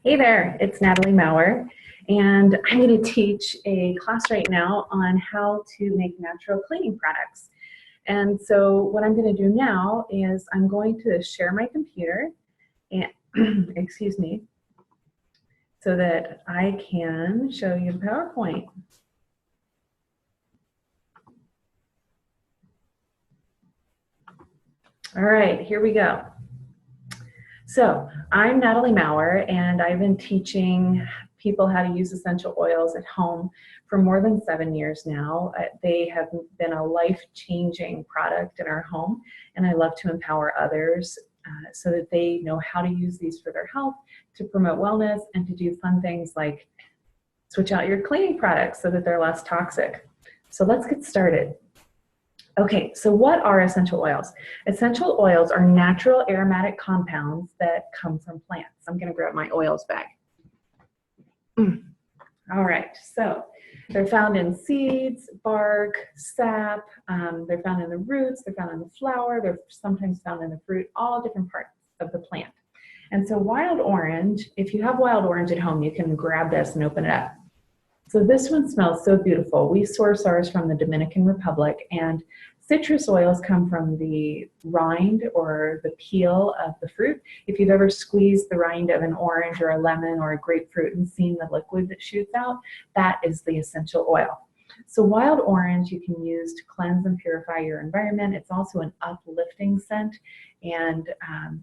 Hey there, it's Natalie Maurer, and I'm going to teach a class right now on how to make natural cleaning products. And so what I'm going to do now is I'm going to share my computer and excuse me, so that I can show you the PowerPoint. All right, here we go. So I'm Natalie Maurer, and I've been teaching people how to use essential oils at home for more than 7 years now. They have been a life-changing product in our home, and I love to empower others so that they know how to use these for their health, to promote wellness, and to do fun things like switch out your cleaning products so that they're less toxic. So let's get started. Okay, so what are essential oils? Essential oils are natural aromatic compounds that come from plants. I'm going to grab my oils bag. All right, so they're found in seeds, bark, sap, they're found in the roots, they're found in the flower, they're sometimes found in the fruit, all different parts of the plant. And so wild orange, if you have wild orange at home, you can grab this and open it up. So this one smells so beautiful. We source ours from the Dominican Republic, and citrus oils come from the rind or the peel of the fruit. If you've ever squeezed the rind of an orange or a lemon or a grapefruit and seen the liquid that shoots out, that is the essential oil. So wild orange you can use to cleanse and purify your environment. It's also an uplifting scent, and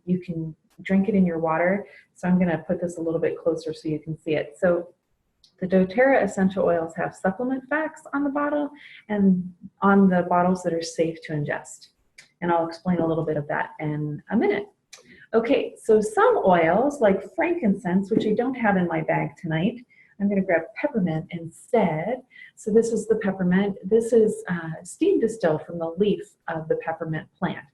you can drink it in your water. So I'm going to put this a little bit closer so you can see it. So the doTERRA essential oils have supplement facts on the bottle and on the bottles that are safe to ingest. And I'll explain a little bit of that in a minute. Okay, so some oils like frankincense, which I don't have in my bag tonight, I'm going to grab peppermint instead. So this is the peppermint. This is steam distilled from the leaf of the peppermint plant.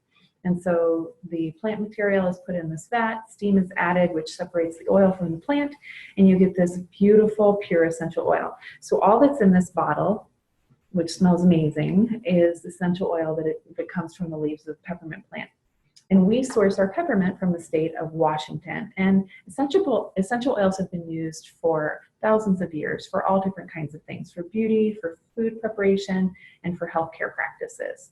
And so the plant material is put in this vat, steam is added, which separates the oil from the plant, and you get this beautiful, pure essential oil. So all that's in this bottle, which smells amazing, is essential oil that comes from the leaves of the peppermint plant. And we source our peppermint from the state of Washington. And essential oils have been used for thousands of years for all different kinds of things, for beauty, for food preparation, and for healthcare practices.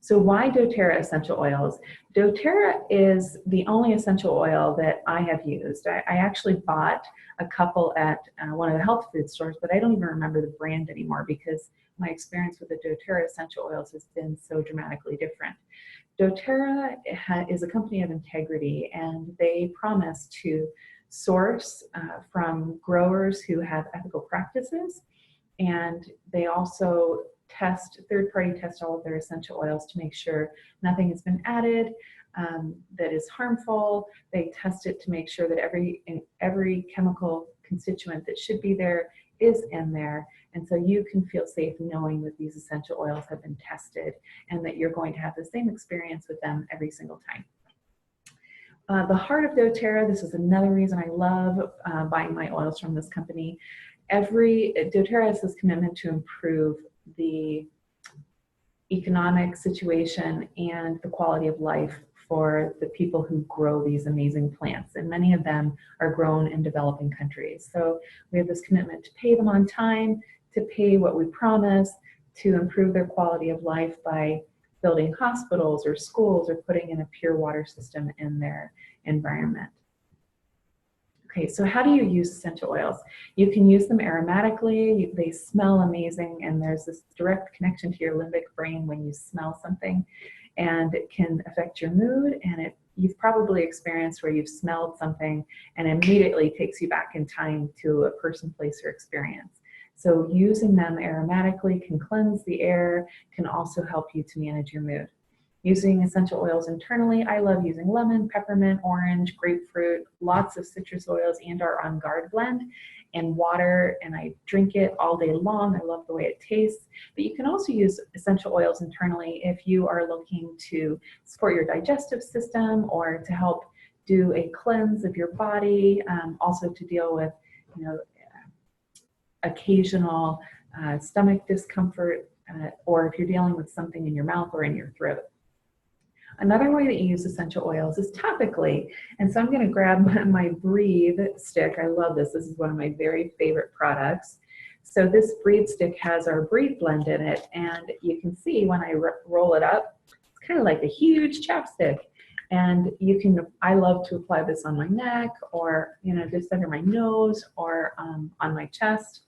So why doTERRA essential oils? doTERRA is the only essential oil that I have used. I actually bought a couple at one of the health food stores, but I don't even remember the brand anymore because my experience with the doTERRA essential oils has been so dramatically different. doTERRA is a company of integrity, and they promise to source from growers who have ethical practices, and they also third-party test all of their essential oils to make sure nothing has been added that is harmful. They test it to make sure that every chemical constituent that should be there is in there. And so you can feel safe knowing that these essential oils have been tested and that you're going to have the same experience with them every single time. The heart of doTERRA, this is another reason I love buying my oils from this company. doTERRA has this commitment to improve the economic situation and the quality of life for the people who grow these amazing plants, and many of them are grown in developing countries. So we have this commitment to pay them on time, to pay what we promise, to improve their quality of life by building hospitals or schools or putting in a pure water system in their environment. Okay, so how do you use essential oils? You can use them aromatically. They smell amazing, and there's this direct connection to your limbic brain when you smell something, and it can affect your mood. And you've probably experienced where you've smelled something and immediately takes you back in time to a person, place, or experience. So using them aromatically can cleanse the air, can also help you to manage your mood. Using essential oils internally, I love using lemon, peppermint, orange, grapefruit, lots of citrus oils, and our On Guard blend, and water, and I drink it all day long. I love the way it tastes. But you can also use essential oils internally if you are looking to support your digestive system or to help do a cleanse of your body, also to deal with, occasional stomach discomfort, or if you're dealing with something in your mouth or in your throat. Another way that you use essential oils is topically. And so I'm going to grab my Breathe stick. I love this. This is one of my very favorite products. So this Breathe stick has our Breathe blend in it. And you can see when I roll it up, it's kind of like a huge chapstick. And you can, I love to apply this on my neck or, you know, just under my nose or on my chest.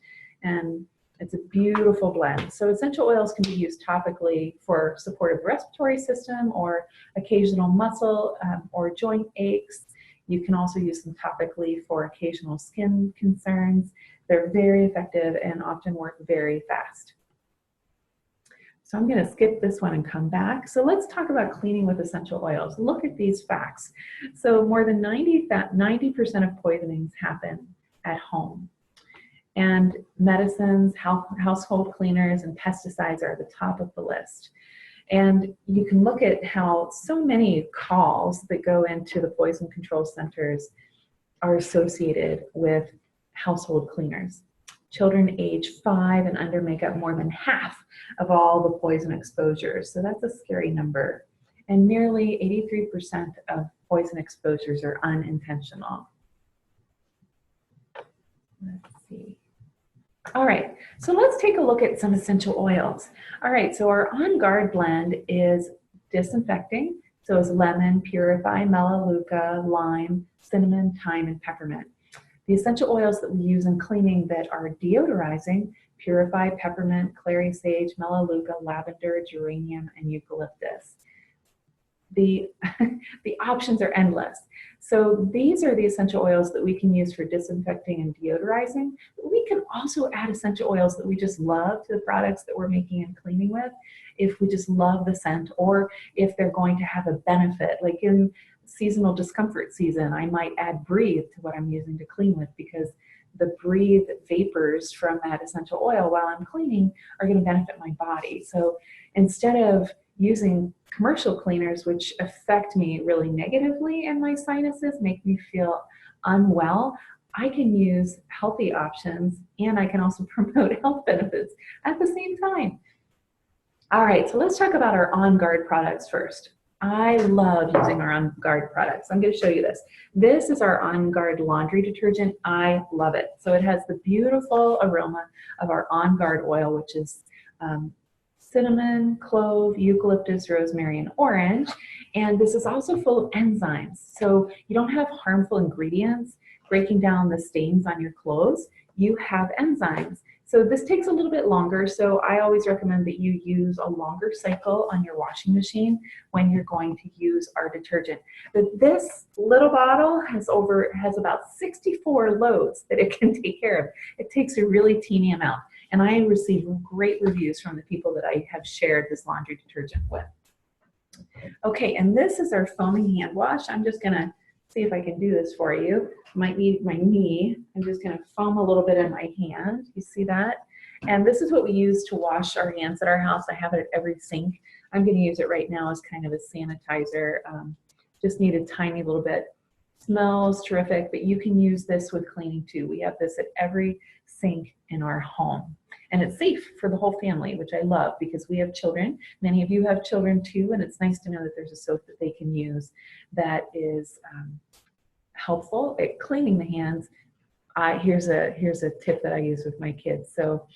And it's a beautiful blend. So essential oils can be used topically for support of the respiratory system or occasional muscle or joint aches. You can also use them topically for occasional skin concerns. They're very effective and often work very fast. So I'm going to skip this one and come back. So let's talk about cleaning with essential oils. Look at these facts. So more than 90% of poisonings happen at home. And medicines, household cleaners, and pesticides are at the top of the list. And you can look at how so many calls that go into the poison control centers are associated with household cleaners. Children age 5 and under make up more than half of all the poison exposures. So that's a scary number. And nearly 83% of poison exposures are unintentional. Let's see. All right, so let's take a look at some essential oils. All right, so our On Guard blend is disinfecting. So it's lemon, purify, melaleuca, lime, cinnamon, thyme, and peppermint. The essential oils that we use in cleaning that are deodorizing: purify, peppermint, clary sage, melaleuca, lavender, geranium, and eucalyptus. The options are endless. So these are the essential oils that we can use for disinfecting and deodorizing. But we can also add essential oils that we just love to the products that we're making and cleaning with, if we just love the scent, or if they're going to have a benefit. Like in seasonal discomfort season, I might add Breathe to what I'm using to clean with, because the Breathe vapors from that essential oil while I'm cleaning are going to benefit my body. So instead of using commercial cleaners, which affect me really negatively and my sinuses make me feel unwell, I can use healthy options, and I can also promote health benefits at the same time. All right, so let's talk about our On Guard products first. I love using our On Guard products. I'm going to show you this. This is our On Guard laundry detergent. I love it. So it has the beautiful aroma of our On Guard oil, which is cinnamon, clove, eucalyptus, rosemary, and orange. And this is also full of enzymes. So you don't have harmful ingredients breaking down the stains on your clothes. You have enzymes. So this takes a little bit longer. So I always recommend that you use a longer cycle on your washing machine when you're going to use our detergent. But this little bottle has about 64 loads that it can take care of. It takes a really teeny amount. And I receive great reviews from the people that I have shared this laundry detergent with. Okay, and this is our foaming hand wash. I'm just gonna see if I can do this for you. Might need my knee. I'm just gonna foam a little bit in my hand. You see that? And this is what we use to wash our hands at our house. I have it at every sink. I'm gonna use it right now as kind of a sanitizer. Just need a tiny little bit. Smells terrific, but you can use this with cleaning too. We have this at every sink in our home. And it's safe for the whole family, which I love because we have children. Many of you have children too, and it's nice to know that there's a soap that they can use that is helpful at cleaning the hands. Here's a tip that I use with my kids. So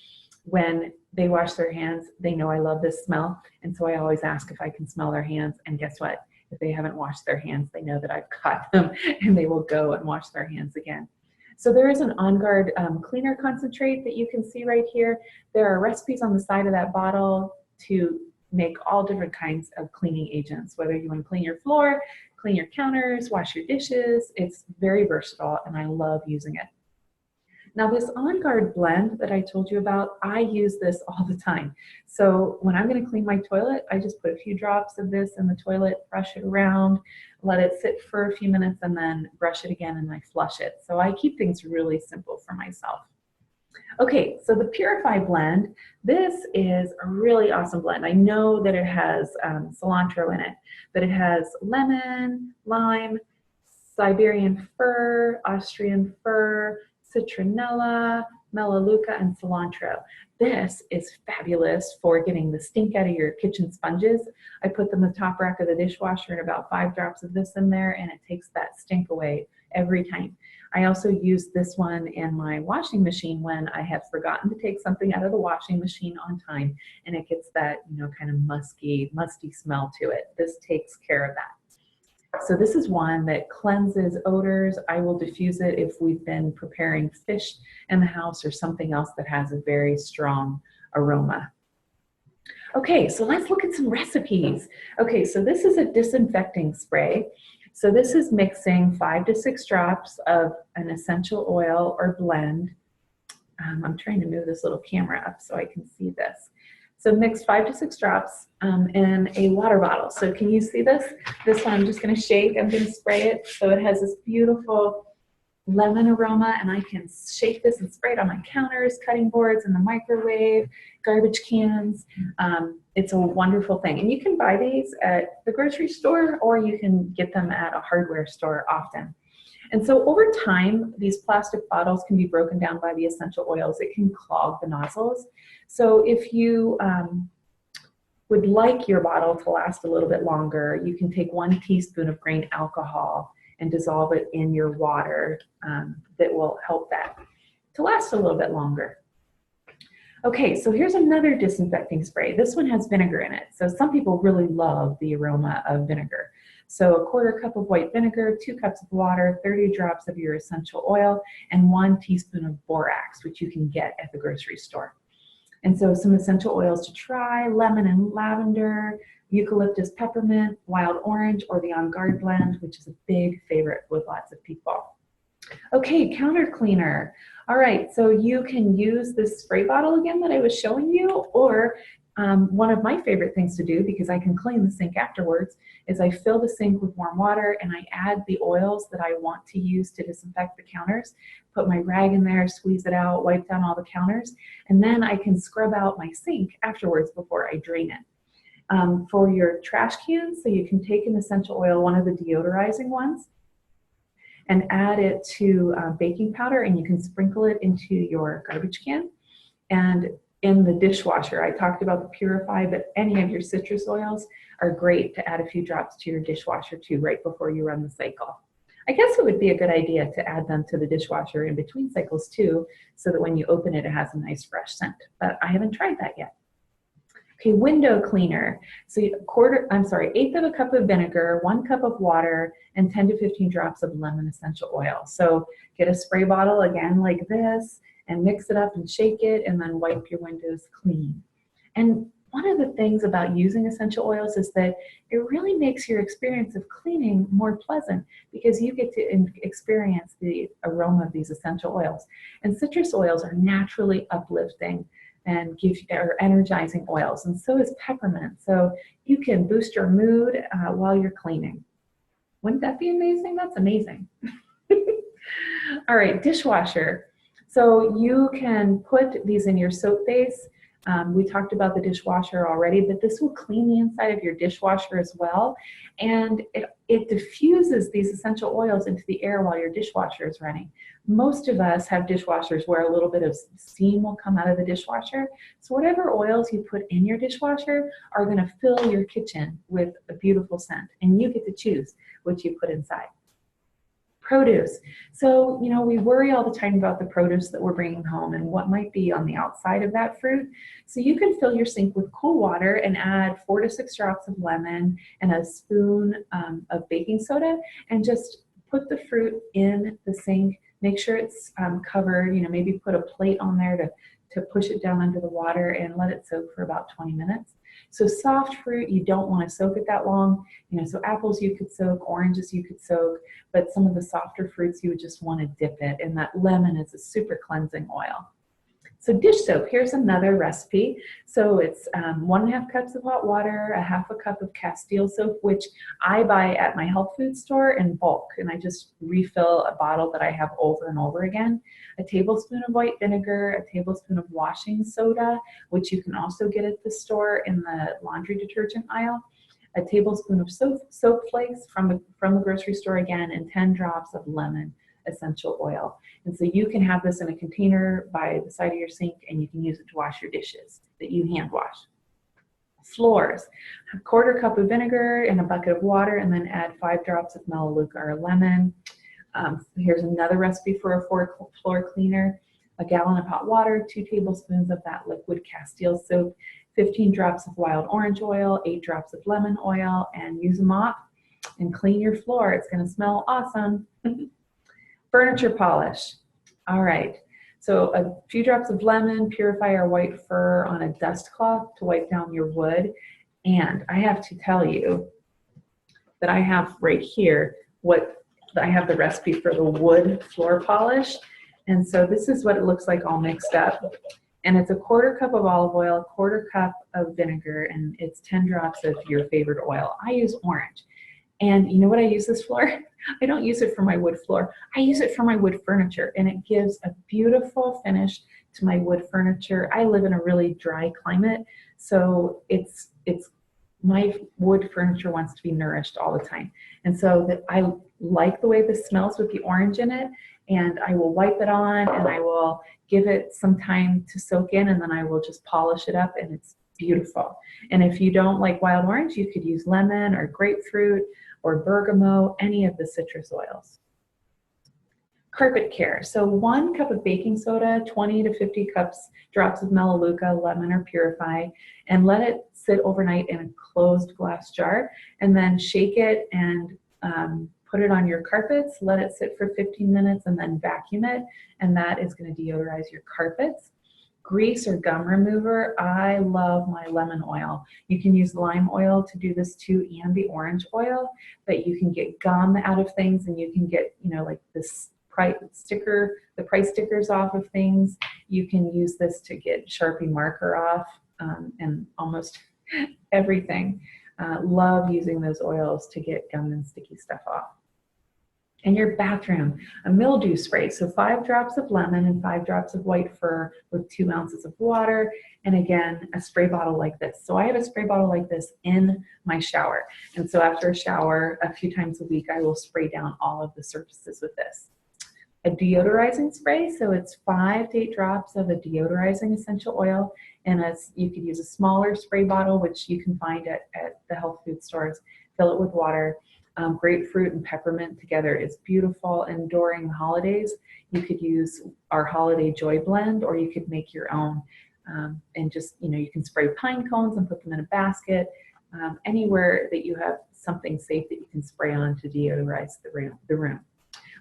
when they wash their hands, they know I love this smell, and so I always ask if I can smell their hands, and guess what? If they haven't washed their hands, they know that I've caught them, and they will go and wash their hands again. So there is an On Guard cleaner concentrate that you can see right here. There are recipes on the side of that bottle to make all different kinds of cleaning agents, whether you want to clean your floor, clean your counters, wash your dishes. It's very versatile, and I love using it. Now this On Guard blend that I told you about, I use this all the time. So when I'm going to clean my toilet, I just put a few drops of this in the toilet, brush it around, let it sit for a few minutes, and then brush it again and I flush it. So I keep things really simple for myself. Okay, so the Purify blend, this is a really awesome blend. I know that it has cilantro in it, but it has lemon, lime, Siberian fir, Austrian fir, citronella, melaleuca, and cilantro. This is fabulous for getting the stink out of your kitchen sponges. I put them in the top rack of the dishwasher and about 5 drops of this in there, and it takes that stink away every time. I also use this one in my washing machine when I have forgotten to take something out of the washing machine on time, and it gets that, kind of musty smell to it. This takes care of that. So this is one that cleanses odors. I will diffuse it if we've been preparing fish in the house or something else that has a very strong aroma. Okay, so let's look at some recipes. Okay, so this is a disinfecting spray. So this is mixing 5 to 6 drops of an essential oil or blend. I'm trying to move this little camera up so I can see this. So mix 5 to 6 drops in a water bottle. So can you see this? This one I'm just going to shake. I'm going to spray it. So it has this beautiful lemon aroma, and I can shake this and spray it on my counters, cutting boards, in the microwave, garbage cans. It's a wonderful thing. And you can buy these at the grocery store, or you can get them at a hardware store often. And so over time, these plastic bottles can be broken down by the essential oils. It can clog the nozzles. So if you would like your bottle to last a little bit longer, you can take 1 teaspoon of grain alcohol and dissolve it in your water. That will help that to last a little bit longer. Okay, so here's another disinfecting spray. This one has vinegar in it. So some people really love the aroma of vinegar. So 1/4 cup of white vinegar, 2 cups of water, 30 drops of your essential oil, and 1 teaspoon of borax, which you can get at the grocery store. And so some essential oils to try: lemon and lavender, eucalyptus peppermint, wild orange, or the On Guard blend, which is a big favorite with lots of people. Okay, counter cleaner. All right, so you can use this spray bottle again that I was showing you, or one of my favorite things to do, because I can clean the sink afterwards, is I fill the sink with warm water and I add the oils that I want to use to disinfect the counters, put my rag in there, squeeze it out, wipe down all the counters, and then I can scrub out my sink afterwards before I drain it. For your trash cans, so you can take an essential oil, one of the deodorizing ones, and add it to baking powder, and you can sprinkle it into your garbage can. And in the dishwasher, I talked about the Purify, but any of your citrus oils are great to add a few drops to your dishwasher too, right before you run the cycle. I guess it would be a good idea to add them to the dishwasher in between cycles too, so that when you open it, it has a nice fresh scent, but I haven't tried that yet. Okay, window cleaner. So 1/8 of a cup of vinegar, 1 cup of water, and 10 to 15 drops of lemon essential oil. So get a spray bottle again like this, and mix it up and shake it, and then wipe your windows clean. And one of the things about using essential oils is that it really makes your experience of cleaning more pleasant, because you get to experience the aroma of these essential oils. And citrus oils are naturally uplifting and are energizing oils, and so is peppermint. So you can boost your mood while you're cleaning. Wouldn't that be amazing? That's amazing. All right, dishwasher. So you can put these in your soap base. We talked about the dishwasher already, but this will clean the inside of your dishwasher as well. And it diffuses these essential oils into the air while your dishwasher is running. Most of us have dishwashers where a little bit of steam will come out of the dishwasher. So whatever oils you put in your dishwasher are going to fill your kitchen with a beautiful scent, and you get to choose what you put inside. Produce. So, we worry all the time about the produce that we're bringing home and what might be on the outside of that fruit. So you can fill your sink with cool water and add 4 to 6 drops of lemon and a spoon of baking soda, and just put the fruit in the sink. Make sure it's covered, maybe put a plate on there to push it down under the water, and let it soak for about 20 minutes. So soft fruit, you don't want to soak it that long. So apples you could soak, oranges you could soak, but some of the softer fruits you would just want to dip it, and that lemon is a super cleansing oil. So dish soap, here's another recipe. So it's 1.5 cups of hot water, 1/2 cup of Castile soap, which I buy at my health food store in bulk, and I just refill a bottle that I have over and over again. A tablespoon of white vinegar, a tablespoon of washing soda, which you can also get at the store in the laundry detergent aisle, a tablespoon of soap flakes from the grocery store again, and 10 drops of lemon essential oil. And so you can have this in a container by the side of your sink, and you can use it to wash your dishes that you hand wash. Floors, a 1/4 cup of vinegar in a bucket of water, and then add 5 drops of melaleuca or lemon. Here's another recipe for a floor cleaner. A gallon of hot water, 2 tablespoons of that liquid Castile soap, 15 drops of wild orange oil, 8 drops of lemon oil, and use a mop and clean your floor. It's going to smell awesome. Furniture polish. All right. So a few drops of lemon, purify our white fur on a dust cloth to wipe down your wood. And I have to tell you that I have right here I have the recipe for the wood floor polish. And so this is what it looks like all mixed up. And it's a 1/4 cup of olive oil, 1/4 cup of vinegar, and it's 10 drops of your favorite oil. I use orange. And you know what I use this for? I don't use it for my wood floor. I use it for my wood furniture, and it gives a beautiful finish to my wood furniture. I live in a really dry climate, so it's my wood furniture wants to be nourished all the time. And so that I like the way this smells with the orange in it, and I will wipe it on, and I will give it some time to soak in, and then I will just polish it up, and it's beautiful. And if you don't like wild orange, you could use lemon or grapefruit or bergamot, any of the citrus oils. Carpet care. So 1 cup of baking soda, 20 to 50 drops of melaleuca, lemon, or purify, and let it sit overnight in a closed glass jar, and then shake it and put it on your carpets, let it sit for 15 minutes, and then vacuum it, and that is going to deodorize your carpets. Grease or gum remover, I love my lemon oil. You can use lime oil to do this too, and the orange oil, but you can get gum out of things, and you can get, like this the price stickers off of things. You can use this to get Sharpie marker off, and almost everything. Love using those oils to get gum and sticky stuff off. In your bathroom, a mildew spray. So 5 drops of lemon and 5 drops of white fir with 2 ounces of water. And again, a spray bottle like this. So I have a spray bottle like this in my shower. And so after a shower, a few times a week, I will spray down all of the surfaces with this. A deodorizing spray. So it's 5 to 8 drops of a deodorizing essential oil. And you could use a smaller spray bottle, which you can find at the health food stores. Fill it with water. Grapefruit and peppermint together is beautiful. And during the holidays, you could use our holiday joy blend, or you could make your own. And just, you can spray pine cones and put them in a basket. Anywhere that you have something safe that you can spray on to deodorize the room.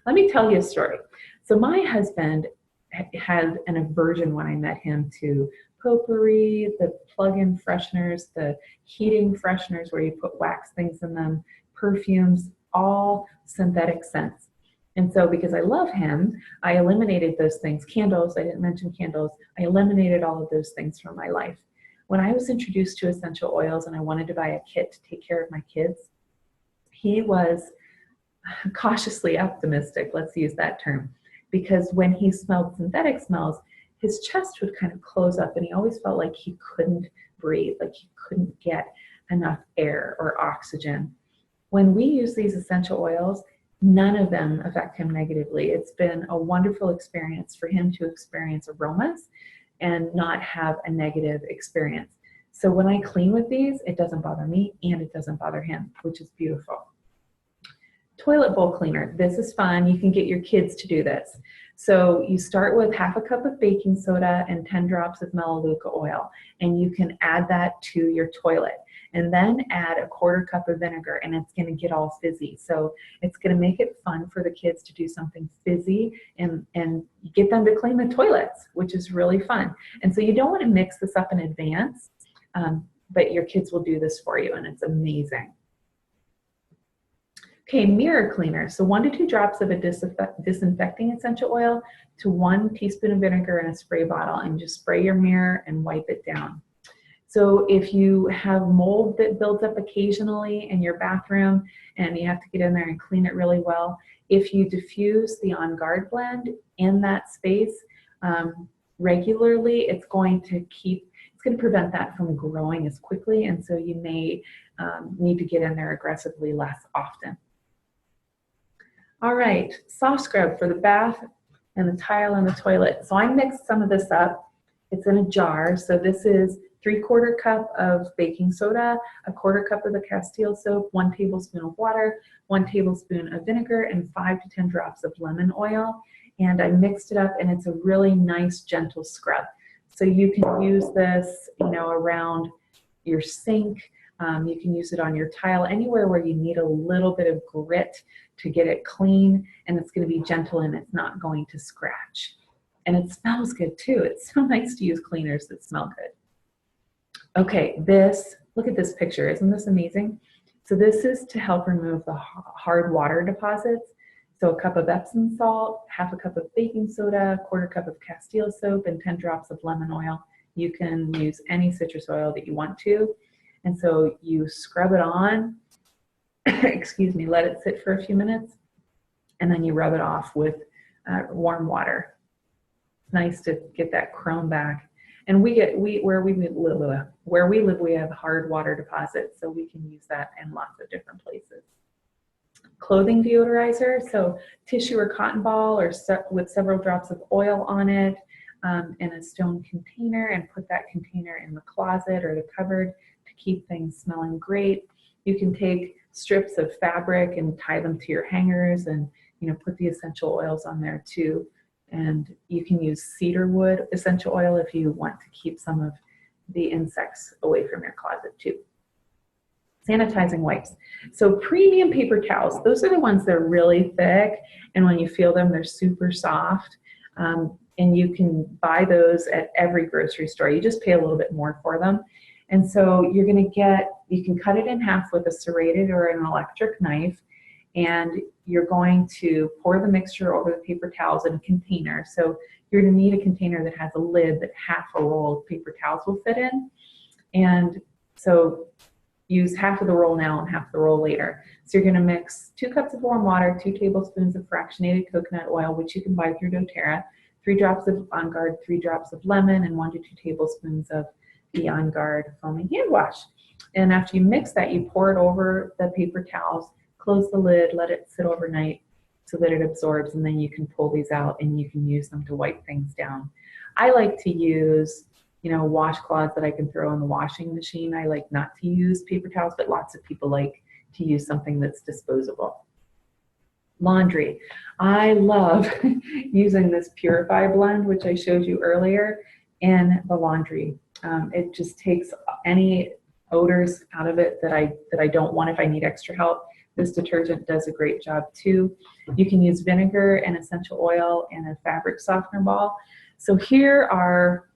Let me tell you a story. So my husband had an aversion when I met him to potpourri, the plug-in fresheners, the heating fresheners where you put wax things in them, perfumes, all synthetic scents. And so because I love him, I eliminated those things. Candles, I didn't mention candles. I eliminated all of those things from my life. When I was introduced to essential oils and I wanted to buy a kit to take care of my kids, he was cautiously optimistic, let's use that term, because when he smelled synthetic smells, his chest would kind of close up, and he always felt like he couldn't breathe, like he couldn't get enough air or oxygen. When we use these essential oils, none of them affect him negatively. It's been a wonderful experience for him to experience aromas and not have a negative experience. So when I clean with these, it doesn't bother me and it doesn't bother him, which is beautiful. Toilet bowl cleaner. This is fun. You can get your kids to do this. So you start with 1/2 cup of baking soda and 10 drops of melaleuca oil, and you can add that to your toilet. And then add a 1/4 cup of vinegar, and it's going to get all fizzy. So it's going to make it fun for the kids to do something fizzy and get them to clean the toilets, which is really fun. And so you don't want to mix this up in advance, but your kids will do this for you, and it's amazing. Okay, mirror cleaner. So 1 to 2 drops of a disinfecting essential oil to 1 teaspoon of vinegar in a spray bottle, and just spray your mirror and wipe it down. So if you have mold that builds up occasionally in your bathroom and you have to get in there and clean it really well, if you diffuse the On Guard blend in that space regularly, it's going to prevent that from growing as quickly, and so you may need to get in there aggressively less often. All right, soft scrub for the bath and the tile and the toilet. So I mixed some of this up. It's in a jar. So this is 3/4 cup of baking soda, 1/4 cup of the Castile soap, 1 tablespoon of water, 1 tablespoon of vinegar, and 5 to 10 drops of lemon oil. And I mixed it up, and it's a really nice, gentle scrub. So you can use this, around your sink. You can use it on your tile, anywhere where you need a little bit of grit to get it clean, and it's going to be gentle and it's not going to scratch. And it smells good too. It's so nice to use cleaners that smell good. Okay, look at this picture. Isn't this amazing? So this is to help remove the hard water deposits. So a cup of Epsom salt, 1/2 cup of baking soda, 1/4 cup of Castile soap, and 10 drops of lemon oil. You can use any citrus oil that you want to. And so you scrub it on, excuse me, let it sit for a few minutes, and then you rub it off with warm water. It's nice to get that chrome back. And where we live, we have hard water deposits, so we can use that in lots of different places. Clothing deodorizer, so tissue or cotton ball or with several drops of oil on it in a stone container, and put that container in the closet or the cupboard to keep things smelling great. You can take strips of fabric and tie them to your hangers, and put the essential oils on there too. And you can use cedar wood essential oil if you want to keep some of the insects away from your closet too. Sanitizing wipes. So premium paper towels, those are the ones that are really thick, and when you feel them, they're super soft. And you can buy those at every grocery store. You just pay a little bit more for them. And so you can cut it in half with a serrated or an electric knife, and you're going to pour the mixture over the paper towels in a container. So you're going to need a container that has a lid that 1/2 a roll of paper towels will fit in. And so use 1/2 of the roll now and 1/2 of the roll later. So you're going to mix 2 cups of warm water, 2 tablespoons of fractionated coconut oil, which you can buy through doTERRA, 3 drops of On Guard, 3 drops of lemon, and 1 to 2 tablespoons of the On Guard foaming hand wash. And after you mix that, you pour it over the paper towels, close the lid, let it sit overnight so that it absorbs, and then you can pull these out and you can use them to wipe things down. I like to use washcloths that I can throw in the washing machine. I like not to use paper towels, but lots of people like to use something that's disposable. Laundry. I love using this Purify blend, which I showed you earlier, in the laundry. It just takes any odors out of it that I don't want if I need extra help. This detergent does a great job too. You can use vinegar and essential oil and a fabric softener ball. So here are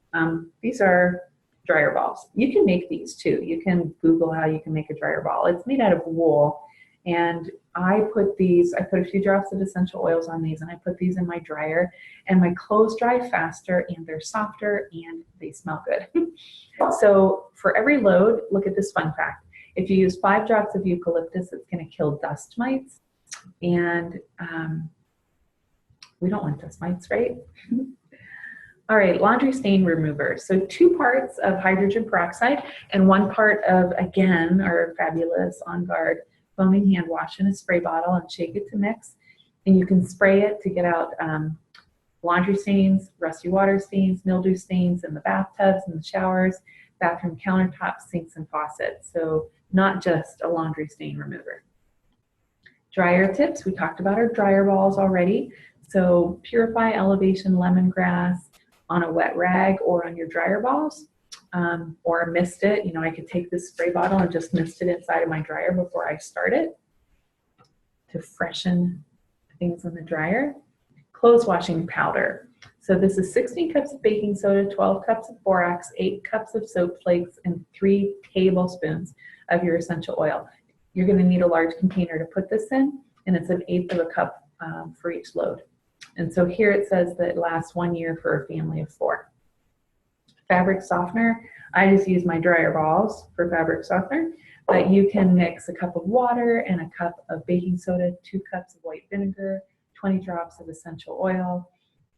these are dryer balls. You can make these too. You can Google how you can make a dryer ball. It's made out of wool, and I put a few drops of essential oils on these, and I put these in my dryer, and my clothes dry faster, and they're softer, and they smell good. So for every load, look at this fun fact. If you use 5 drops of eucalyptus, it's going to kill dust mites, and we don't want dust mites, right? All right, laundry stain remover. So 2 parts of hydrogen peroxide and 1 part of, again, our fabulous On Guard foaming hand wash in a spray bottle, and shake it to mix. And you can spray it to get out laundry stains, rusty water stains, mildew stains in the bathtubs and the showers, bathroom countertops, sinks, and faucets. So not just a laundry stain remover. Dryer tips. We talked about our dryer balls already. So Purify Elevation Lemongrass on a wet rag or on your dryer balls, or mist it. I could take this spray bottle and just mist it inside of my dryer before I start it to freshen things in the dryer. Clothes washing powder. So this is 16 cups of baking soda, 12 cups of borax, 8 cups of soap flakes, and 3 tablespoons of your essential oil. You're going to need a large container to put this in, and it's 1/8 of a cup for each load. And so here it says that it lasts 1 year for a family of 4. Fabric softener. I just use my dryer balls for fabric softener, but you can mix a cup of water and a cup of baking soda, 2 cups of white vinegar, 20 drops of essential oil,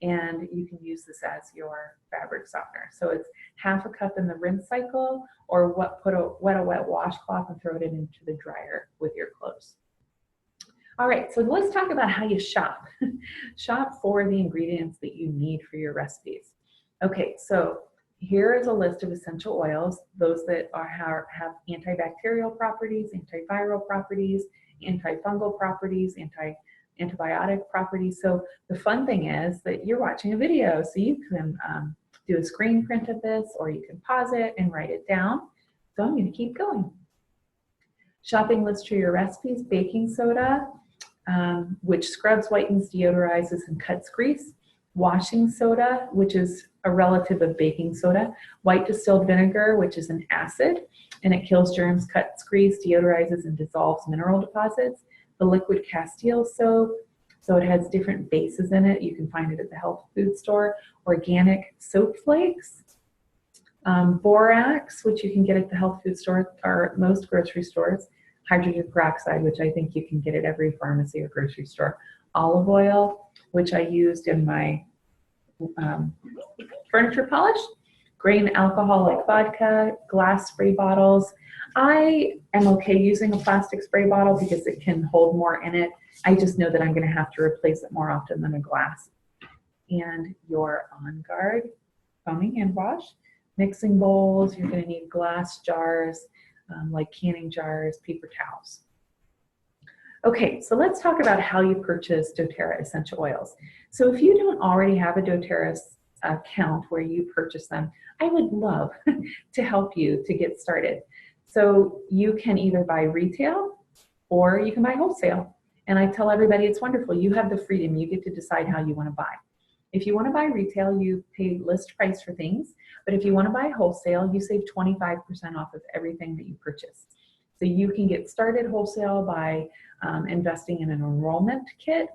and you can use this as your fabric softener. So it's 1/2 a cup in the rinse cycle, or wet washcloth and throw it into the dryer with your clothes. All right, so let's talk about how you shop. Shop for the ingredients that you need for your recipes. Okay, so here is a list of essential oils, those that have antibacterial properties, antiviral properties, antifungal properties, antibiotic properties. So the fun thing is that you're watching a video, so you can do a screen print of this, or you can pause it and write it down. So I'm going to keep going. Shopping list for your recipes: baking soda, which scrubs, whitens, deodorizes, and cuts grease. Washing soda, which is a relative of baking soda. White distilled vinegar, which is an acid, and it kills germs, cuts grease, deodorizes, and dissolves mineral deposits. The liquid Castile soap, so it has different bases in it. You can find it at the health food store. Organic soap flakes. Borax, which you can get at the health food store or most grocery stores. Hydrogen peroxide, which I think you can get at every pharmacy or grocery store. Olive oil, which I used in my furniture polish. Grain alcoholic vodka, glass spray bottles. I am okay using a plastic spray bottle because it can hold more in it. I just know that I'm going to have to replace it more often than a glass. And your On Guard foaming hand wash. Mixing bowls, you're going to need glass jars, like canning jars, paper towels. Okay, so let's talk about how you purchase doTERRA essential oils. So if you don't already have a doTERRA account where you purchase them, I would love to help you to get started. So you can either buy retail or you can buy wholesale. And I tell everybody it's wonderful. You have the freedom. You get to decide how you want to buy. If you want to buy retail, you pay list price for things. But if you want to buy wholesale, you save 25% off of everything that you purchase. So you can get started wholesale by investing in an enrollment kit,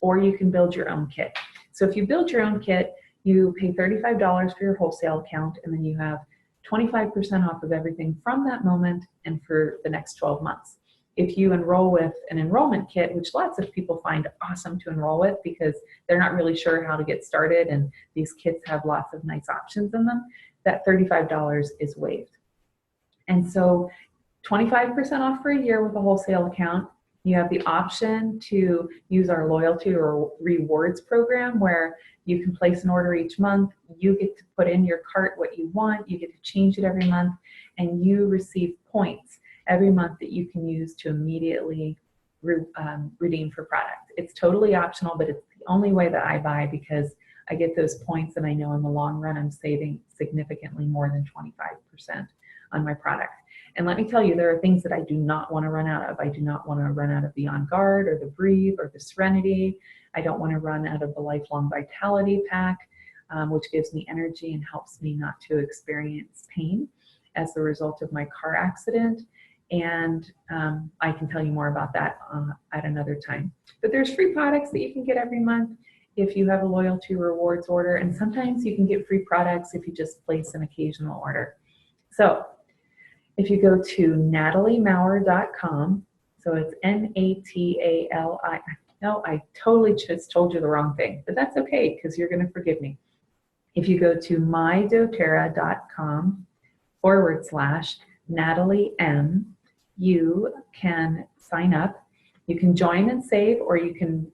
or you can build your own kit. So if you build your own kit, you pay $35 for your wholesale account, and then you have 25% off of everything from that moment and for the next 12 months. If you enroll with an enrollment kit, which lots of people find awesome to enroll with because they're not really sure how to get started, and these kits have lots of nice options in them, that $35 is waived. And so 25% off for a year with a wholesale account. You have the option to use our loyalty or rewards program where you can place an order each month. You get to put in your cart what you want. You get to change it every month, and you receive points every month that you can use to immediately redeem for product. It's totally optional, but it's the only way that I buy because I get those points, and I know in the long run I'm saving significantly more than 25% on my product. And let me tell you, there are things that I do not want to run out of. I do not want to run out of the On Guard or the Breathe or the Serenity. I don't want to run out of the Lifelong Vitality Pack, which gives me energy and helps me not to experience pain as the result of my car accident. And I can tell you more about that at another time. But there's free products that you can get every month if you have a loyalty rewards order. And sometimes you can get free products if you just place an occasional order. So if you go to nataliemaurer.com, so it's Natali, no, I totally just told you the wrong thing, but that's okay because you're going to forgive me. If you go to mydoterra.com/NatalieM, you can sign up. You can join and save, or you can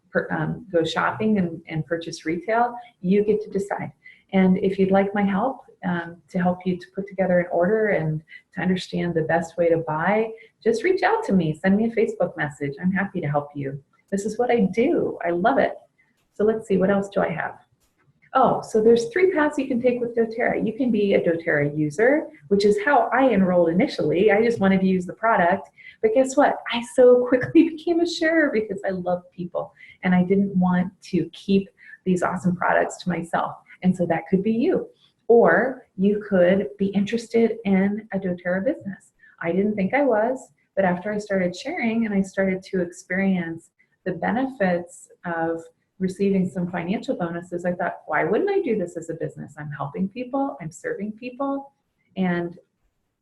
go shopping and purchase retail. You get to decide. And if you'd like my help to help you to put together an order and to understand the best way to buy, just reach out to me. Send me a Facebook message. I'm happy to help you. This is what I do. I love it. So let's see, what else do I have? Oh, so there's 3 paths you can take with doTERRA. You can be a doTERRA user, which is how I enrolled initially. I just wanted to use the product. But guess what? I so quickly became a sharer because I love people. And I didn't want to keep these awesome products to myself. And so that could be you. Or you could be interested in a doTERRA business. I didn't think I was, but after I started sharing and I started to experience the benefits of receiving some financial bonuses, I thought, why wouldn't I do this as a business? I'm helping people, I'm serving people, and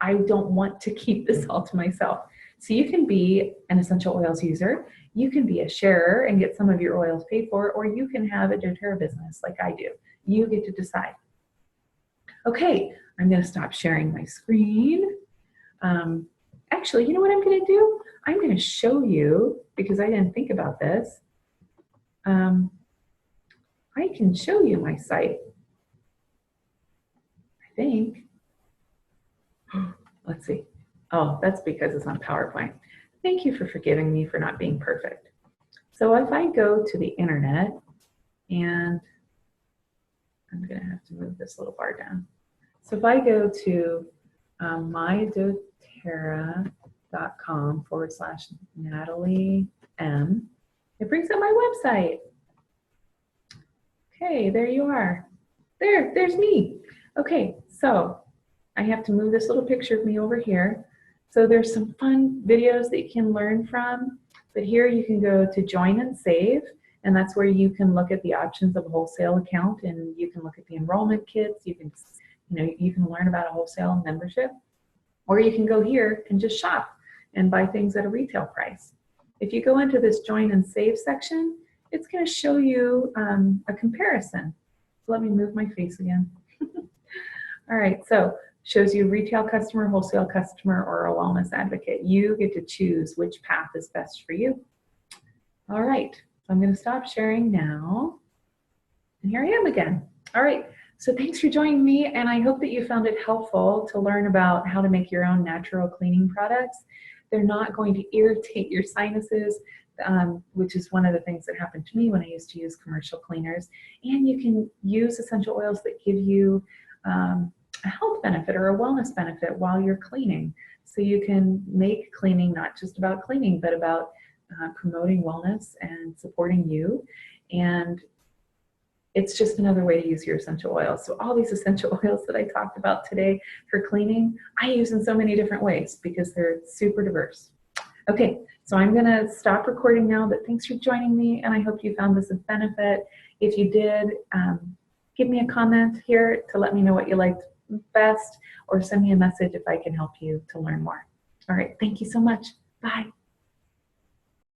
I don't want to keep this all to myself. So you can be an essential oils user, you can be a sharer and get some of your oils paid for, or you can have a doTERRA business like I do. You get to decide. Okay, I'm going to stop sharing my screen. Actually, you know what I'm going to do? I'm going to show you, because I didn't think about this. I can show you my site, I think. Let's see. Oh, that's because it's on PowerPoint. Thank you for forgiving me for not being perfect. So if I go to the internet, and I'm going to have to move this little bar down. So if I go to mydoterra.com/Natalie M, it brings up my website. Okay, there you are. There's me. Okay, so I have to move this little picture of me over here. So there's some fun videos that you can learn from, but here you can go to join and save, and that's where you can look at the options of a wholesale account, and you can look at the enrollment kits. You can learn about a wholesale membership, or you can go here and just shop and buy things at a retail price. If you go into this join and save section, it's going to show you a comparison. So let me move my face again. All right, so shows you retail customer, wholesale customer, or a wellness advocate. You get to choose which path is best for you. All right, so I'm going to stop sharing now. And here I am again. All right, so thanks for joining me, and I hope that you found it helpful to learn about how to make your own natural cleaning products. They're not going to irritate your sinuses, which is one of the things that happened to me when I used to use commercial cleaners. And you can use essential oils that give you a health benefit or a wellness benefit while you're cleaning. So you can make cleaning not just about cleaning, but about promoting wellness and supporting you. And it's just another way to use your essential oils. So all these essential oils that I talked about today for cleaning, I use in so many different ways because they're super diverse. Okay, so I'm gonna stop recording now, but thanks for joining me, and I hope you found this a benefit. If you did, give me a comment here to let me know what you liked best, or send me a message if I can help you to learn more. All right, thank you so much. Bye.